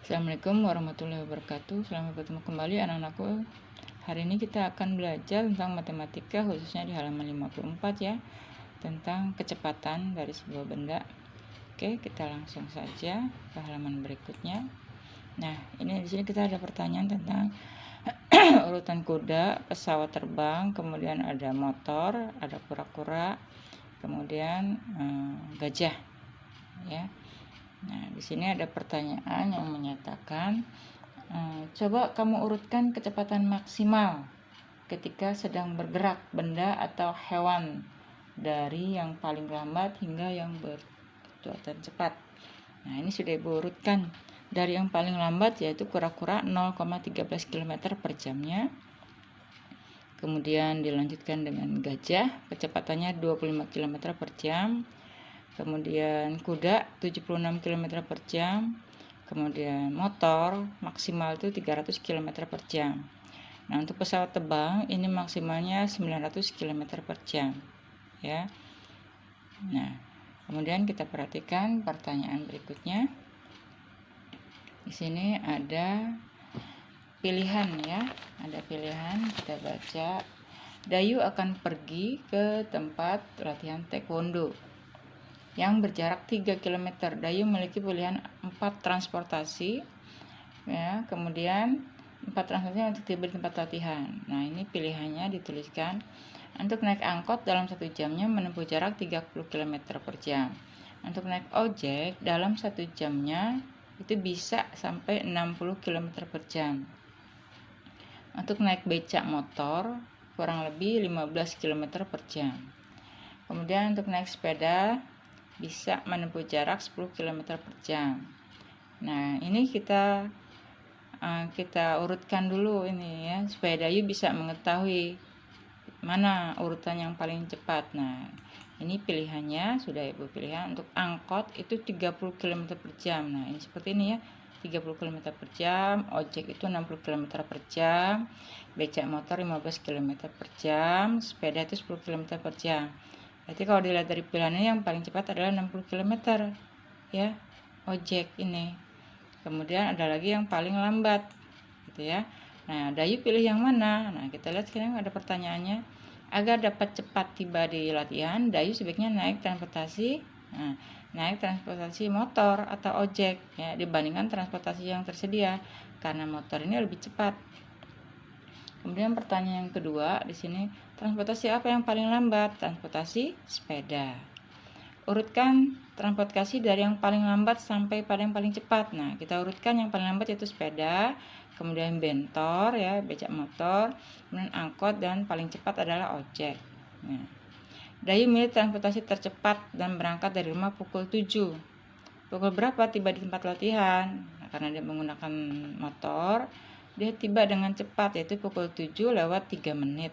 Assalamualaikum warahmatullahi wabarakatuh. Selamat bertemu kembali anak-anakku. Hari ini kita akan belajar tentang matematika, khususnya di halaman 54 ya, tentang kecepatan dari sebuah benda. Oke, kita langsung saja ke halaman berikutnya. Nah, ini di sini kita ada pertanyaan tentang urutan kuda, pesawat terbang, kemudian ada motor, ada kura-kura, kemudian gajah ya. Nah, di sini ada pertanyaan yang menyatakan, coba kamu urutkan kecepatan maksimal ketika sedang bergerak benda atau hewan dari yang paling lambat hingga yang berkecepatan cepat. Nah, ini sudah Ibu urutkan. Dari yang paling lambat yaitu kura-kura 0,13 km per jamnya. Kemudian dilanjutkan dengan gajah, kecepatannya 25 km per jam. Kemudian kuda 76 km per jam, kemudian motor maksimal itu 300 km per jam. Nah, untuk pesawat terbang ini maksimalnya 900 km per jam ya. Nah, kemudian kita perhatikan pertanyaan berikutnya. Di sini ada pilihan ya, ada pilihan, kita baca. Dayu akan pergi ke tempat latihan taekwondo yang berjarak 3 km. Dayu memiliki pilihan 4 transportasi ya, kemudian 4 transportasi untuk tiba di tempat latihan. Nah, ini pilihannya dituliskan. Untuk naik angkot dalam 1 jamnya menempuh jarak 30 km per jam. Untuk naik ojek dalam 1 jamnya itu bisa sampai 60 km per jam. Untuk naik becak motor kurang lebih 15 km per jam. Kemudian untuk naik sepeda bisa menempuh jarak 10 km per jam. Nah, ini kita urutkan dulu ini ya, supaya Dayu bisa mengetahui mana urutan yang paling cepat. Nah, ini pilihannya sudah Ibu pilihan. Untuk angkot itu 30 km per jam. Nah, ini seperti ini ya, 30 km per jam, ojek itu 60 km per jam, becak motor 15 km per jam, sepeda itu 10 km per jam. Berarti kalau dilihat dari pilihannya yang paling cepat adalah 60 km ya, ojek ini. Kemudian ada lagi yang paling lambat gitu ya. Nah, Dayu pilih yang mana? Nah, kita lihat sekarang ada pertanyaannya. Agar dapat cepat tiba di latihan, Dayu sebaiknya naik transportasi motor atau ojek ya, dibandingkan transportasi yang tersedia, karena motor ini lebih cepat. Kemudian pertanyaan yang kedua di sini, transportasi apa yang paling lambat? Transportasi sepeda. Urutkan transportasi dari yang paling lambat sampai pada yang paling cepat. Nah, kita urutkan yang paling lambat yaitu sepeda, kemudian bentor ya, becak motor, kemudian angkot, dan paling cepat adalah ojek. Nah, Dayu milih transportasi tercepat dan berangkat dari rumah pukul 7. Pukul berapa tiba di tempat latihan? Nah, karena dia menggunakan motor, dia tiba dengan cepat yaitu pukul 7:03.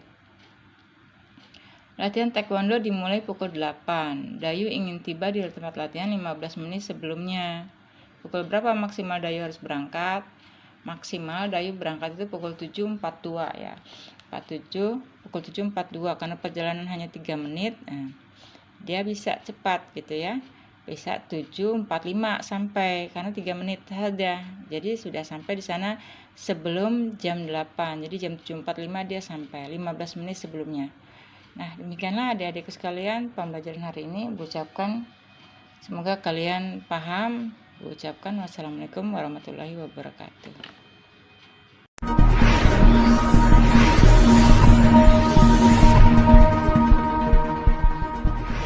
Latihan taekwondo dimulai pukul 8. Dayu ingin tiba di tempat latihan 15 menit sebelumnya. Pukul berapa maksimal Dayu harus berangkat? Maksimal Dayu berangkat itu pukul 7.42 ya. Pukul 7.42 karena perjalanan hanya 3 menit. Nah, dia bisa cepat gitu ya. Bisa 7.45 sampai karena 3 menit saja. Jadi sudah sampai di sana sebelum jam 8. Jadi jam 7.45 dia sampai 15 menit sebelumnya. Nah, demikianlah adik-adikku sekalian pembelajaran hari ini. Ucapkan semoga kalian paham. Ucapkan wassalamualaikum warahmatullahi wabarakatuh.